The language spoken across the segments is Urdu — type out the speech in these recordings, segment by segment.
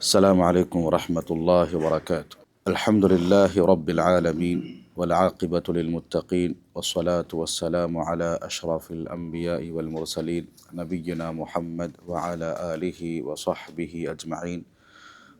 السلام عليكم ورحمة الله وبركاته. الحمد لله رب العالمين والعاقبة للمتقين والصلاة والسلام على أشرف الأنبياء والمرسلين نبينا محمد وعلى آله وصحبه أجمعين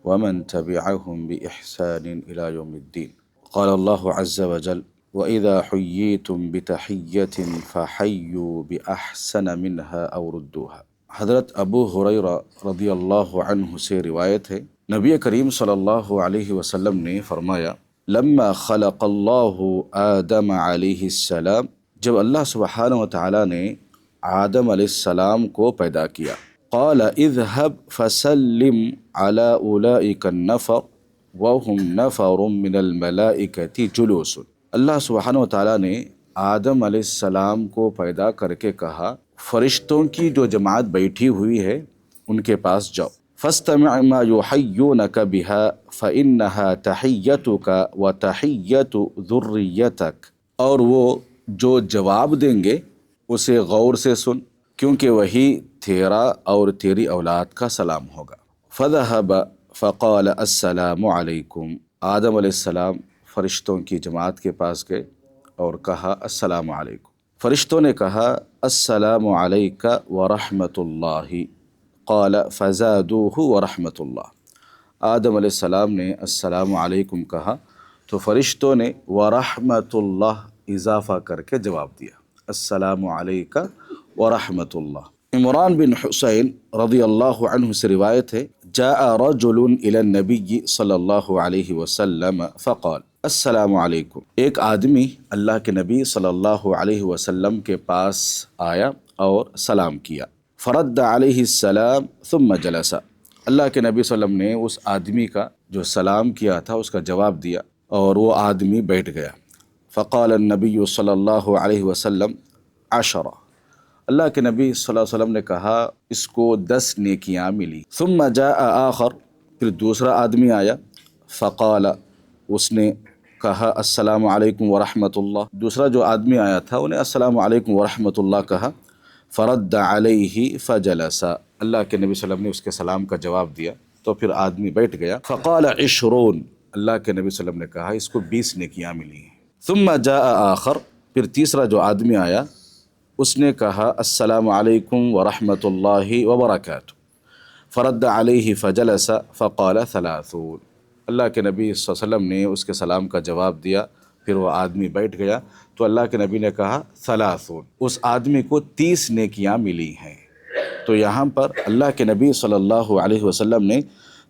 ومن تبعهم بإحسان إلى يوم الدين. قال الله عز وجل: وإذا حييتم بتحية فحيوا بأحسن منها أو ردوها. حضرت ابو ہریرہ رضی اللہ عنہ سے روایت ہے، نبی کریم صلی اللہ علیہ وسلم نے فرمایا: لما خلق اللہ آدم علیہ السلام، جب اللہ سبحانہ و تعالیٰ نے آدم علیہ السلام کو پیدا کیا، قال اذهب فسلم على اولئک النفر وهم نفر من الملائکۃ جلوس۔ اللہ سبحانہ و تعالیٰ نے آدم علیہ السلام کو پیدا کر کے کہا، فرشتوں کی جو جماعت بیٹھی ہوئی ہے ان کے پاس جاؤ، فاستمع ما یحیونک بها فإنها تحیتک وتحیت ذریتک، اور وہ جو جواب دیں گے اسے غور سے سن، کیونکہ وہی تیرا اور تیری اولاد کا سلام ہوگا۔ فذهب فقال السلام علیکم، آدم علیہ السلام فرشتوں کی جماعت کے پاس گئے اور کہا السلام علیکم۔ فرشتوں نے کہا السلام علیک ورحمۃ اللہ، قال فزادوہ ورحمۃ اللہ۔ آدم علیہ السلام نے السلام علیکم کہا تو فرشتوں نے ورحمۃ اللہ اضافہ کر کے جواب دیا، السلام علیک ورحمۃ اللہ۔ عمران بن حسین رضی اللہ عنہ سے روایت ہے، جاء رجل الی النبی صلی اللہ علیہ وسلم فقال السلام علیکم، ایک آدمی اللہ کے نبی صلی اللہ علیہ وسلم کے پاس آیا اور سلام کیا، فرد علیہ السلام ثم جلس، اللہ کے نبی صلی اللہ علیہ وسلم نے اس آدمی کا جو سلام کیا تھا اس کا جواب دیا اور وہ آدمی بیٹھ گیا۔ فقال النبی صلی اللہ علیہ وسلم 10، اللہ کے نبی صلی اللہ علیہ وسلم نے کہا اس کو 10 نیکیاں ملی۔ ثم جاء آخر، پھر دوسرا آدمی آیا، فقال، اس نے کہا السلام علیکم ورحمۃ اللہ، دوسرا جو آدمی آیا تھا انہیں السلام علیکم ورحمۃ اللہ کہا، فرد علیہ فجلس، اللہ کے نبی صلی اللہ علیہ وسلم نے اس کے سلام کا جواب دیا تو پھر آدمی بیٹھ گیا۔ فقال 20، اللہ کے نبی صلی اللہ علیہ وسلم نے کہا اس کو 20 نیکیاں ملی ہیں۔ ثم جاء آخر، پھر تیسرا جو آدمی آیا اس نے کہا السلام علیکم ورحمۃ اللہ وبرکاتہ، فرد علیہ فجلس فقال 30، اللہ کے نبی صلی اللہ علیہ وسلم نے اس کے سلام کا جواب دیا، پھر وہ آدمی بیٹھ گیا تو اللہ کے نبی نے کہا 30، اس آدمی کو 30 نیکیاں ملی ہیں۔ تو یہاں پر اللہ کے نبی صلی اللہ علیہ وسلم نے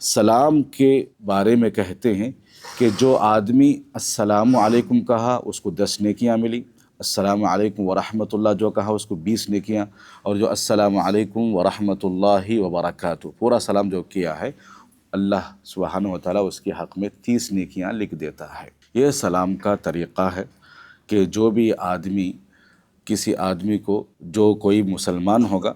سلام کے بارے میں کہتے ہیں کہ جو آدمی السلام علیکم کہا اس کو 10 نیکیاں ملی، السلام علیکم ورحمۃ اللہ جو کہا اس کو 20 نیکیاں، اور جو السلام علیکم ورحمۃ اللہ وبرکاتہ پورا سلام جو کیا ہے اللہ سبحانہ و تعالیٰ اس کے حق میں 30 نیکیاں لکھ دیتا ہے۔ یہ سلام کا طریقہ ہے کہ جو بھی آدمی کسی آدمی کو، جو کوئی مسلمان ہوگا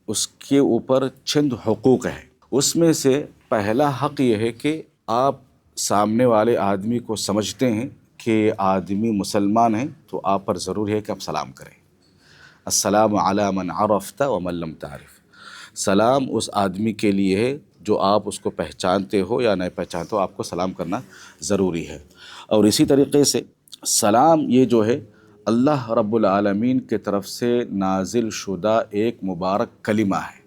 اس کے اوپر چند حقوق ہیں، اس میں سے پہلا حق یہ ہے کہ آپ سامنے والے آدمی کو سمجھتے ہیں کہ آدمی مسلمان ہیں تو آپ پر ضروری ہے کہ آپ سلام کریں۔ السلام علی من عرفت ومن لم تعرف، سلام اس آدمی کے لیے ہے جو آپ اس کو پہچانتے ہو یا نہیں پہچانتے ہو، آپ کو سلام کرنا ضروری ہے۔ اور اسی طریقے سے سلام یہ جو ہے اللہ رب العالمین کے طرف سے نازل شدہ ایک مبارک کلمہ ہے،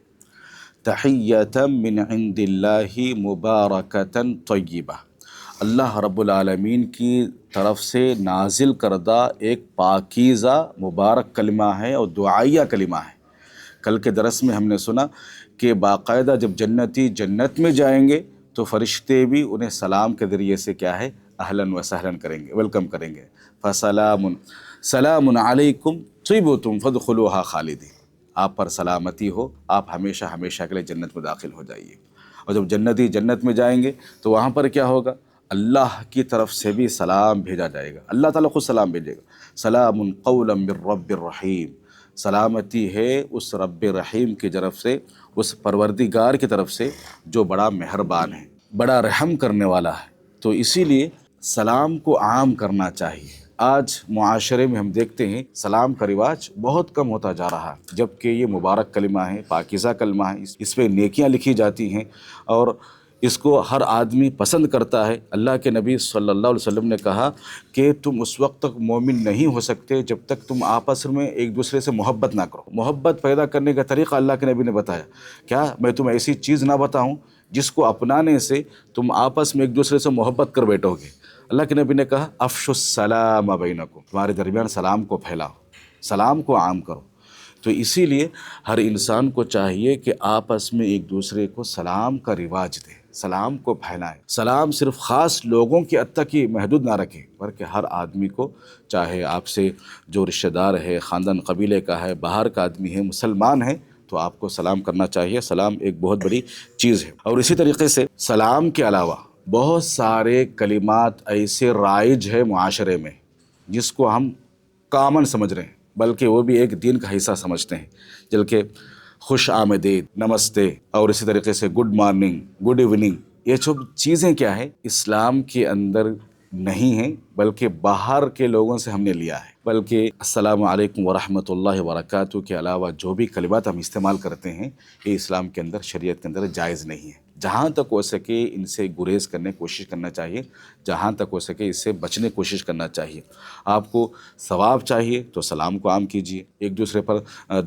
تحیۃ من عند اللہ مبارکۃ طیبہ، اللہ رب العالمین کی طرف سے نازل کردہ ایک پاکیزہ مبارک کلمہ ہے اور دعائیہ کلمہ ہے۔ کل کے درس میں ہم نے سنا کہ باقاعدہ جب جنتی جنت میں جائیں گے تو فرشتے بھی انہیں سلام کے ذریعے سے کیا ہے اہلاً و سہلاً کریں گے، ویلکم کریں گے۔ فسلام سلام علیکم طیبتم فادخلوها خالدین، آپ پر سلامتی ہو، آپ ہمیشہ ہمیشہ کے لیے جنت میں داخل ہو جائیے۔ اور جب جنتی جنت میں جائیں گے تو وہاں پر کیا ہوگا، اللہ کی طرف سے بھی سلام بھیجا جائے گا، اللہ تعالیٰ خود سلام بھیجے گا، سلام قولا من رب الرحیم، سلامتی ہے اس رب رحیم کی طرف سے، اس پروردگار کی طرف سے جو بڑا مہربان ہے، بڑا رحم کرنے والا ہے۔ تو اسی لیے سلام کو عام کرنا چاہیے۔ آج معاشرے میں ہم دیکھتے ہیں سلام کا رواج بہت کم ہوتا جا رہا ہے، جبکہ یہ مبارک کلمہ ہے، پاکیزہ کلمہ ہے، اس پہ نیکیاں لکھی جاتی ہیں، اور اس کو ہر آدمی پسند کرتا ہے۔ اللہ کے نبی صلی اللہ علیہ وسلم نے کہا کہ تم اس وقت تک مومن نہیں ہو سکتے جب تک تم آپس میں ایک دوسرے سے محبت نہ کرو۔ محبت پیدا کرنے کا طریقہ اللہ کے نبی نے بتایا۔ کیا میں تمہیں ایسی چیز نہ بتاؤں جس کو اپنانے سے تم آپس میں ایک دوسرے سے محبت کر بیٹھو گے؟ اللہ کے نبی نے کہا افشوا السلام بینکم، تمہارے درمیان سلام کو پھیلاؤ، سلام کو عام کرو۔ تو اسی لیے ہر انسان کو چاہیے کہ آپس میں ایک دوسرے کو سلام کا رواج دے، سلام کو پھیلائے۔ سلام صرف خاص لوگوں کے حد تک ہی محدود نہ رکھے، بلکہ ہر آدمی کو، چاہے آپ سے جو رشتہ دار ہے، خاندان قبیلے کا ہے، باہر کا آدمی ہے، مسلمان ہے، تو آپ کو سلام کرنا چاہیے۔ سلام ایک بہت بڑی چیز ہے۔ اور اسی طریقے سے سلام کے علاوہ بہت سارے کلمات ایسے رائج ہے معاشرے میں جس کو ہم کامن سمجھ رہے ہیں، بلکہ وہ بھی ایک دین کا حصہ سمجھتے ہیں، جبکہ خوش آمدید، نمستے، اور اسی طریقے سے گڈ مارننگ، گڈ ایوننگ، یہ سب چیزیں کیا ہے اسلام کے اندر نہیں ہیں، بلکہ باہر کے لوگوں سے ہم نے لیا ہے۔ بلکہ السلام علیکم ورحمۃ اللہ وبرکاتہ کے علاوہ جو بھی کلمات ہم استعمال کرتے ہیں یہ اسلام کے اندر، شریعت کے اندر جائز نہیں ہے۔ جہاں تک ہو سکے ان سے گریز کرنے کی کوشش کرنا چاہیے، جہاں تک ہو سکے اس سے بچنے کی کوشش کرنا چاہیے۔ آپ کو ثواب چاہیے تو سلام کو عام کیجیے، ایک دوسرے پر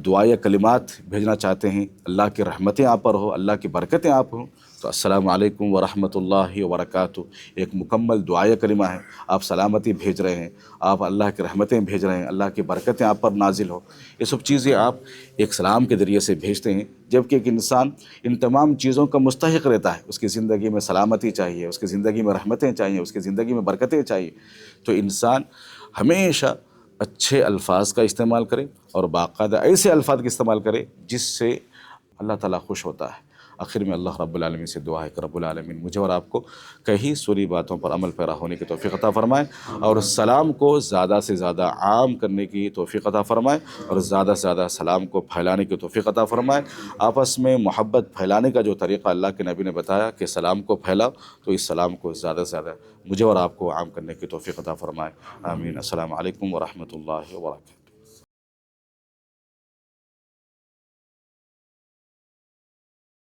دعا یا کلمات بھیجنا چاہتے ہیں، اللہ کی رحمتیں آپ پر ہو، اللہ کی برکتیں آپ ہوں، تو السلام علیکم ورحمۃ اللہ وبرکاتہ ایک مکمل دعائے کلمہ ہے۔ آپ سلامتی بھیج رہے ہیں، آپ اللہ کی رحمتیں بھیج رہے ہیں، اللہ کی برکتیں آپ پر نازل ہو، یہ سب چیزیں آپ ایک سلام کے ذریعے سے بھیجتے ہیں۔ جبکہ ایک انسان ان تمام چیزوں کا مستحق رہتا ہے، اس کی زندگی میں سلامتی چاہیے، اس کی زندگی میں رحمتیں چاہیے، اس کی زندگی میں برکتیں چاہیے، تو انسان ہمیشہ اچھے الفاظ کا استعمال کرے اور باقاعدہ ایسے الفاظ کا استعمال کرے جس سے اللہ تعالیٰ خوش ہوتا ہے۔ آخر میں اللہ رب العالمین سے دعا ہے کہ رب العالمین مجھے اور آپ کو کہیں سنی باتوں پر عمل پیرا ہونے کی توفیق عطا فرمائے، اور سلام کو زیادہ سے زیادہ عام کرنے کی توفیق عطا فرمائے، اور زیادہ سے زیادہ سلام کو پھیلانے کی توفیق عطا فرمائے۔ آپس میں محبت پھیلانے کا جو طریقہ اللہ کے نبی نے بتایا کہ سلام کو پھیلاؤ، تو اس سلام کو زیادہ سے زیادہ مجھے اور آپ کو عام کرنے کی توفیق عطا فرمائے۔ آمین۔ السلام علیکم ورحمۃ اللہ وبرکاتہ۔